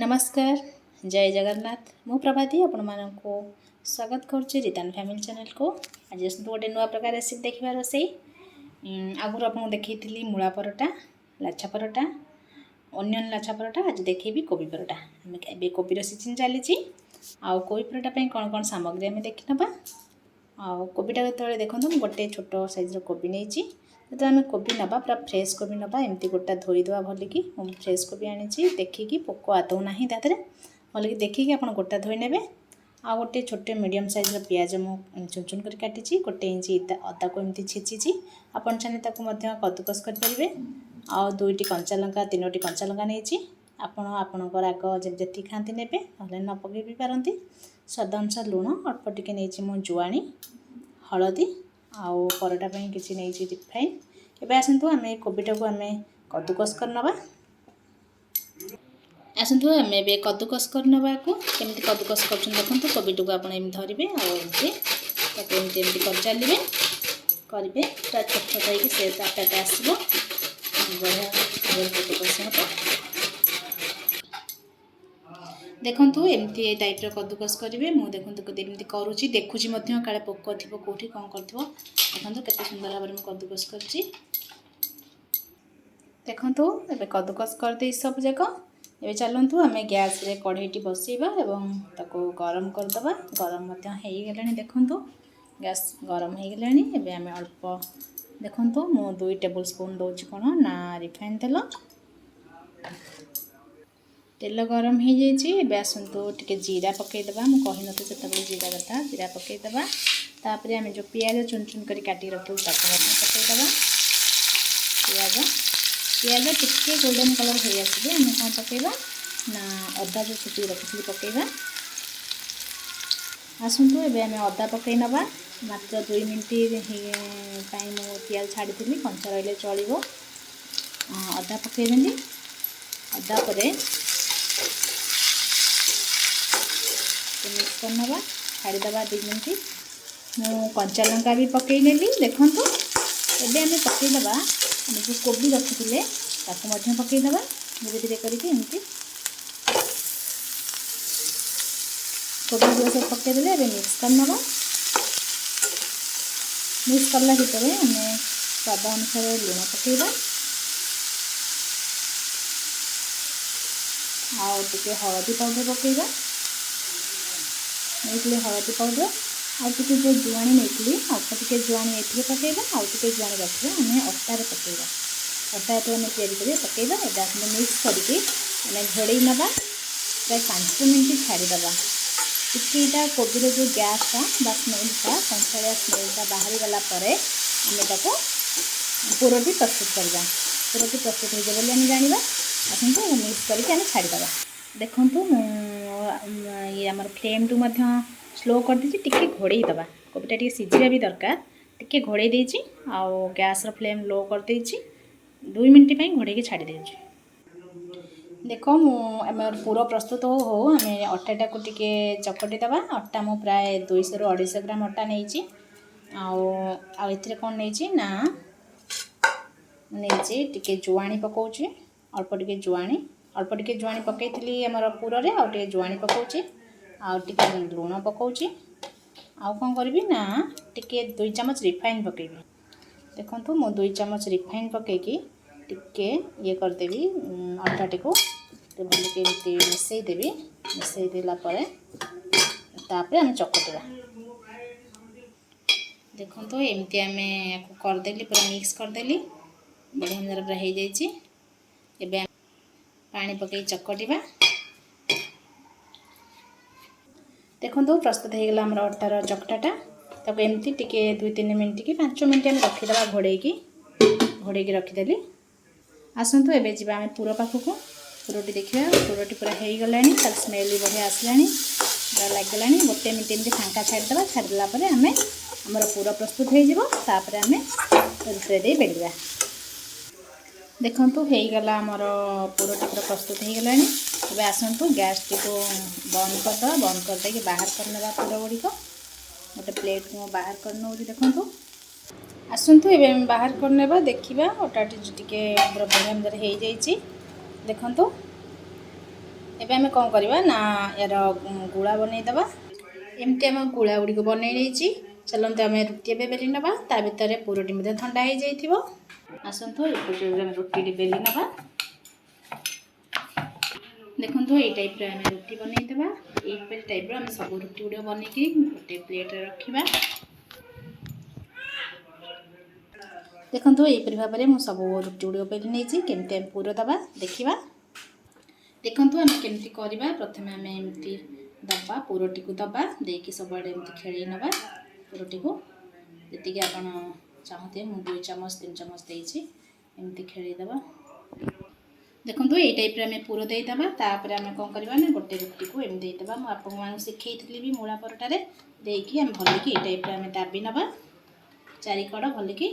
नमस्कार जय जगन्नाथ मु प्रभाती आपण मानक स्वागत करुच्ची रितान फैमिली चैनल को। आज गोटे नुआ प्रकार रेसिपी देखिबार रोसई आगुरी आपको देखी मूला परोटा लाछा परोटा अनियन लाछा परोटा आज देखेबी कोबी परोटा। आम कोबीर सीजन चली कोबी परोटा कौन कौन सामग्री आम देखी ना कोबीटा जो देखो गोटे छोट साइज कोबी नहीं तो आम कोबी नवा पूरा फ्रेश कोबी नवा एमती गोटा धोईदेवा भलिकी फ्रेश कोबी आनी देखिकी पोक आदौ ना तादे भलिकी देखिकी आप गोटा धोई ने आ गोटे छोटे मीडियम साइज पियाज मुझे चुन चुन कर काटी गोटे इंच अदा को एमती छेची आपन चाहे कद्दूकस करेंगे आ दुईटी कंचा लंका तीनोटी कंचा लंका नहीं आपणकर आग जी खाती ने न पकई भी पारती स्वाद अनुसार लुण अल्प टिके नहीं मो जुआणी हलदी आउ परोटा किसी नहीं रिफाइन एवं आसतु आम कोबीटा को आम कद्दूकस करनवा आसतु आम कद्दूकस करनवा को केमती कद्दूकस कर देखो कोबीटा को आप धरवे आमती कर चलिए करेंगे पूरा छोट छोट हो आपे आसो बढ़िया कद्दूकस हम देखु एमती टाइप कद्दूकस करेंगे मुझे देखो एमती करुच्ची देखुची काले पोक थी कौटी कौन कर देखो के सुंदर भाव में कद्दूकस कर देखु ए कद्दूकस करदे सब जाक ए चलतु आम गैस रे कढ़ईटी बसैबा एवं ताको गरम करदे गरम हो देखु गैस गरम हो गलानी आम अल्प देखु मु 2 टेबल स्पून दूसरी कौन ना रिफाइन तेल गरम हो जाए आसतु टे जीरा पकईदे मुझे कही नी से जीरा कथा जीरा पकईदे तापर आम जो पियाज चुन चुन कर काटी रखू पकईदे पियाज पियाज टिके गोल्डन कलर हो आसे आम कौन पकईबा ना अदा जो छुटी रखी पकईबा आसतु ए आम अदा पकई नवा मात्र 2 मिनट पियाज छाड़ी कंचा रही चलो अदा पकईदेली अदा पर मिक्स करनवा छाड़ीदे 2 मिनट मु कंचा लंका भी पकईने देखु एबे आम पकईदे आम जो कोबी रखी पकईदे धीरे धीरे करके कोबी गुड़ा सब पकईदे ए मिक्स करनवा मिक्स करला भितर आम स्वाद अनुसार लुण पकईबा आगे हलदी पाउडर पकईबा नहीं हलदी पाउडर आगे जो जुआणी नहीं अल्प टे जुआणी ये पकईबा आगे जुआणी रखिए आम अटार पकईबा अटा तो आम तैयारी पकईबा एवं मिक्स करके घोड़े नवा प्राय 5 मिनट छाड़ीदे टिकेटा कोबीर जो गैसटा बा स्मेलटा कंचाड़िया स्मेलटा बाहरी गलापर आम पुरटी प्रस्तुत करवा पुरटी प्रस्तुत हो जाए आम जाना आसतु मिक्स करके आम छाड़ीदे देखु ये आम फ्लेम टू स्लो कर दीजिए टिके घोड़े दबा कोबीटा टी सीझा भी दरकार टिके घोड़े देछि आउ गैस फ्लेम लो कर देछि 2 मिनट घोड़े छाड़ी देछि देखो आम पूरा प्रस्तुत हो आम अटाटा को टिके चकटी दबा अटा मु प्राय 200 ରୁ 250 ग्राम अटा नहीं आउ कौन नहीं ना नहीं टिके जुआणी पकाउछि अल्प टिके जुआणी पकईली आमर पूर में आउ टे जुआणी पकाउछि आउ टिके लुण पकाउछि आउ कौन करी ना टिके 2 चामच रिफाइन पकईबी देखु मु 2 चामच रिफाइन पकईकी टिके ये करदेवी अटाटी को भलिके मिसईदेवी मिसई देलापर आम चकटिया देखो एमती आम करदेली पूरा मिक्स करदेली बढ़िया मजार पूरा हो जाए पानी पकई चकटिबा देखो प्रस्तुत हो गला अटार चकटाटा ताको एमती टिके 2-3 मिनट कि 5 मिनट आम रखीदे घोड़े रखीदेली आसतु एबे जीवा आम पूरा पाखक पुरटी देखिए पुरटी पूरा हो गला तार स्मेल भी बढ़िया आसलानी पूरा लगला गोटे मिनट एमती फांका छाड़ीदे छाड़देलापर आम आमर पूरा प्रस्तुत होपर आम रुटे दे बेलिया देखु हो गला आमर पुरटी पूरा प्रस्तुत हो गला एबे आसतु गैस टी को बंद करदे बंद करदे बाहर करने पूरा गुड़िक गोटे प्लेट को बाहर कर देखु आसतु ए बाहर करने देखा अटा टी पूरा बढ़िया मजार हो देखु ଏବେ ଆମେ କ'ଣ କରିବା ନା ୟାର ଗୁଳା ବନେଇଦେବା। ଏମିତି ଆମ ଗୁଳା ଗୁଡ଼ିକ ବନେଇ ନେଇଛି। ଚାଲନ୍ତୁ ଆମେ ରୁଟି ଏବେ ବେଲି ନେବା। ତା ଭିତରେ ପୁରଟି ମଧ୍ୟ ଥଣ୍ଡା ହେଇଯାଇଥିବ। ଆସନ୍ତୁ ଏପଟେ ଆମେ ରୁଟିଟି ବେଲି ନେବା। ଦେଖନ୍ତୁ ଏଇ ଟାଇପ୍ର ଆମେ ରୁଟି ବନେଇଦେବା। ଏଇପରି ଟାଇପ୍ର ଆମେ ସବୁ ରୁଟି ଗୁଡ଼ିକ ବନେଇକି ଗୋଟେ ପ୍ଲେଟ୍ରେ ରଖିବା। ଦେଖନ୍ତୁ ଏହିପରି ଭାବରେ ମୁଁ ସବୁ ରୁଟି ଗୁଡ଼ିକ ବେଲି ନେଇଛି। କେମିତି ଆମେ ପୁର ଦେବା ଦେଖିବା। ଦେଖନ୍ତୁ ଆମେ କେମିତି କରିବା। ପ୍ରଥମେ ଆମେ ଏମିତି ଦେବା, ପୁରଟିକୁ ଦେବା, ଦେଇକି ସବୁଆଡ଼େ ଏମିତି ଖେଳେଇ ନେବା ପୁରଟିକୁ। ଯେତିକି ଆପଣ ଚାହୁଁଥିବେ, ମୁଁ 2 ଚାମଚ 3 ଚାମଚ ଦେଇଛି, ଏମିତି ଖେଳେଇ ଦେବା। ଦେଖନ୍ତୁ ଏଇ ଟାଇପ୍ରେ ଆମେ ପୁର ଦେଇଦେବା। ତାପରେ ଆମେ କ'ଣ କରିବା ନା ଗୋଟେ ରୁଟିକୁ ଏମିତି ଦେଇଦେବା। ମୁଁ ଆପଣମାନଙ୍କୁ ଶିଖେଇଥିଲି ବି ମୂଳା ପରଟାରେ ଦେଇକି ଆମେ ଭଲିକି ଏଇ ଟାଇପ୍ରେ ଆମେ ଦାବି ନେବା। ଚାରିକଡ଼ ଭଲିକି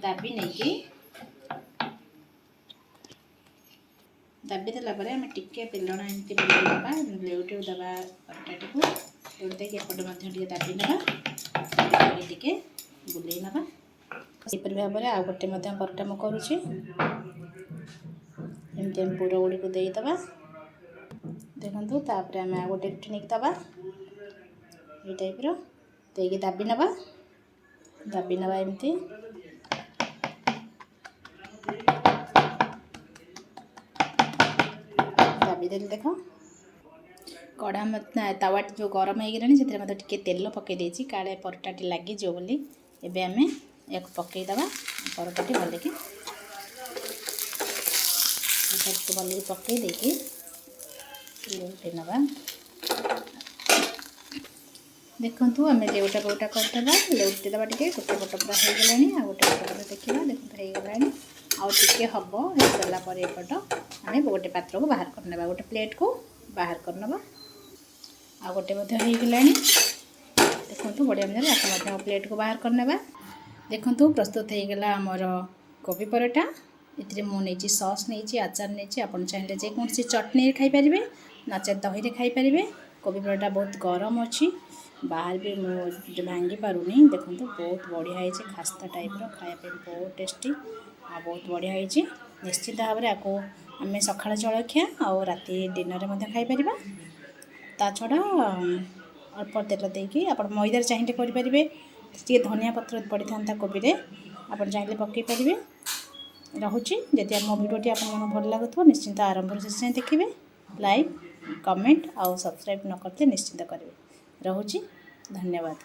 ଦାବି ନେଇକି ଦାବି ଦେଲା ପରେ ଆମେ ଟିକେ ବେଲଣା ଏମିତି ବୁଲେଇ ଦେବା। ଲେଉଟି ଦେବା ପରଟାଟିକୁ। ଲେଉଟି ଦେଇକି ଏପଟେ ମଧ୍ୟ ଟିକେ ଦାବି ନେବା। ଟିକେ ବୁଲେଇ ନେବା। ସେହିପରି ଭାବରେ ଆଉ ଗୋଟେ ମଧ୍ୟ ପରଟା ମୁଁ କରୁଛି। ଏମିତି ଆମେ ପୁର ଗୁଡ଼ିକୁ ଦେଇଦେବା। ଦେଖନ୍ତୁ ତାପରେ ଆମେ ଆଉ ଗୋଟେ ରୁଟି ନେଇକି ଦେବା। ଏଇ ଟାଇପ୍ର ଦେଇକି ଦାବି ନେବା ଏମିତି। ଦାବି ଦେଲି। ଦେଖ କଢ଼ା ତାୱାଟି ଯେଉଁ ଗରମ ହେଇଗଲାଣି, ସେଥିରେ ମଧ୍ୟ ଟିକେ ତେଲ ପକାଇ ଦେଇଛି କାଳେ ପରଟାଟି ଲାଗିଯିବ ବୋଲି। ଏବେ ଆମେ ୟାକୁ ପକାଇଦେବା ପରଟାଟି ଭଲିକି। ଭଲିକି ପକାଇ ଦେଇକି ଲେଉଟାଇ ନେବା। ଦେଖନ୍ତୁ ଆମେ ଲେଉଟା ପଉଟା କରିଦେବା। ଲେଉଟି ଦେବା ଟିକେ। ଗୋଟେ ପଟ ପୁରା ହେଇଗଲାଣି, ଆଉ ଗୋଟେ ପଟ ଦେଖିବା। ଦେଖନ୍ତୁ ହେଇଗଲାଣି, ଆଉ ଟିକେ ହେବ। ହେଇସାରିଲା ପରେ ଏପଟ ଆମେ ଗୋଟେ ପାତ୍ରକୁ ବାହାର କରିନେବା, ଗୋଟେ ପ୍ଲେଟ୍କୁ ବାହାର କରିନେବା। ଆଉ ଗୋଟେ ମଧ୍ୟ ହେଇଗଲାଣି। ଦେଖନ୍ତୁ ବଢ଼ିଆ ଭାବରେ ଆକୁ ମଧ୍ୟ ପ୍ଲେଟ୍କୁ ବାହାର କରିନେବା। ଦେଖନ୍ତୁ ପ୍ରସ୍ତୁତ ହେଇଗଲା ଆମର କୋବି ପରଟା। ଏଥିରେ ମୁଁ ନେଇଛି ସସ୍, ନେଇଛି ଆଚାର, ନେଇଛି। ଆପଣ ଚାହିଁଲେ ଯେକୌଣସି ଚଟଣିରେ ଖାଇପାରିବେ, ନଚେତ୍ ଦହିରେ ଖାଇପାରିବେ। କୋବି ପରଟା ବହୁତ ଗରମ ଅଛି, ବାହାରେ ବି ମୁଁ ଭାଙ୍ଗି ପାରୁନି। ଦେଖନ୍ତୁ ବହୁତ ବଢ଼ିଆ ହେଇଛି, ଖାସ୍ତା ଟାଇପ୍ର, ଖାଇବା ପାଇଁ ବହୁତ ଟେଷ୍ଟି ଆଉ ବହୁତ ବଢ଼ିଆ ହେଇଛି। ନିଶ୍ଚିତ ଭାବରେ ଆକୁ ଆମେ ସକାଳ ଜଳଖିଆ ଆଉ ରାତି ଡିନରରେ ମଧ୍ୟ ଖାଇପାରିବା। ତା ଛଡ଼ା ଅଳ୍ପ ତେଲ ଦେଇକି ଆପଣ ମଇଦାରେ ଚାହିଁଲେ କରିପାରିବେ। ଟିକେ ଧନିଆ ପତ୍ର ପଡ଼ିଥାନ୍ତା କୋବିରେ, ଆପଣ ଚାହିଁଲେ ପକାଇ ପାରିବେ। ରହୁଛି। ଯଦି ଆମ ଭିଡ଼ିଓଟି ଆପଣମାନଙ୍କୁ ଭଲ ଲାଗୁଥିବ, ନିଶ୍ଚିନ୍ତ ଆରମ୍ଭରୁ ଶେଷ ଯାଏଁ ଦେଖିବେ। ଲାଇକ୍, କମେଣ୍ଟ ଆଉ ସବସ୍କ୍ରାଇବ୍ ନ କରିଥିଲେ ନିଶ୍ଚିନ୍ତ କରିବେ। ରହୁଛି। ଧନ୍ୟବାଦ।